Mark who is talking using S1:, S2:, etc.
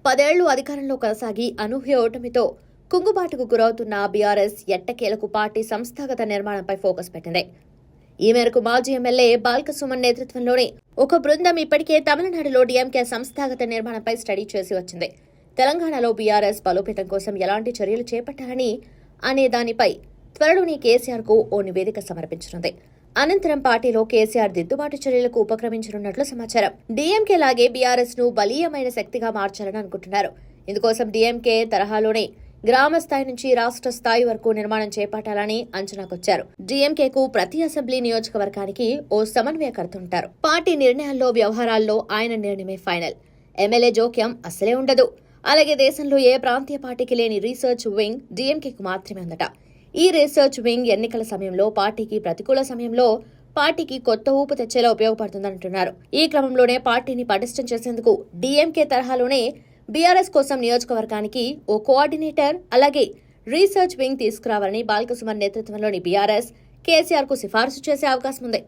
S1: 10 ఏళ్లు అధికారంలో కొనసాగి అనూహ్య ఓటమితో కుంగుబాటుకు గురవుతున్న బీఆర్ఎస్ ఎట్టకేలకు పార్టీ సంస్థాగత నిర్మాణంపై ఫోకస్ పెట్టింది. ఈ మేరకు మాజీ ఎమ్మెల్యే బాల్కసుమన్ నేతృత్వంలోని ఒక బృందం ఇప్పటికే తమిళనాడులో డీఎంకే సంస్థాగత నిర్మాణంపై స్టడీ చేసి వచ్చింది. తెలంగాణలో బీఆర్ఎస్ బలోపేతం కోసం ఎలాంటి చర్యలు చేపట్టాలని అనే దానిపై త్వరలోనే కేసీఆర్కు ఓ నివేదిక సమర్పించనుంది. అనంతరం పార్టీలో కేసీఆర్ దిద్దుబాటు చర్యలకు ఉపక్రమించనున్నట్లు సమాచారం. డీఎంకే లాగే బీఆర్ఎస్ ను బలీయమైన శక్తిగా మార్చాలని అనుకుంటున్నారు. ఇందుకోసం డీఎంకే తరహాలోనే గ్రామ స్థాయి నుంచి రాష్ట్ర స్థాయి వరకు నిర్మాణం చేపట్టాలని అంచనాకొచ్చారు. డీఎంకేకు ప్రతి అసెంబ్లీ నియోజకవర్గానికి ఓ సమన్వయకర్త ఉంటారు. పార్టీ నిర్ణయాల్లో వ్యవహారాల్లో ఆయన నిర్ణయమే ఫైనల్. ఎమ్మెల్యే జోక్యం అసలే ఉండదు. అలాగే దేశంలో ఏ ప్రాంతీయ పార్టీకి లేని రీసెర్చ్ వింగ్ డీఎంకేకు మాత్రమే ఉందట. ఈ రీసెర్చ్ వింగ్ ఎన్నికల సమయంలో పార్టీకి ప్రతికూల సమయంలో పార్టీకి కొత్త ఊపు తెచ్చేలా ఉపయోగపడుతుందంటున్నారు. ఈ క్రమంలోనే పార్టీని పటిష్టం చేసేందుకు డీఎంకే తరహాలోనే బీఆర్ఎస్ కోసం నియోజకవర్గానికి ఓ కోఆర్డినేటర్ అలాగే రీసెర్చ్ వింగ్ తీసుకురావాలని బాల్కసుమన్ నేతృత్వంలోని బీఆర్ఎస్ కేసీఆర్ కు సిఫారసు చేసే అవకాశం ఉంది.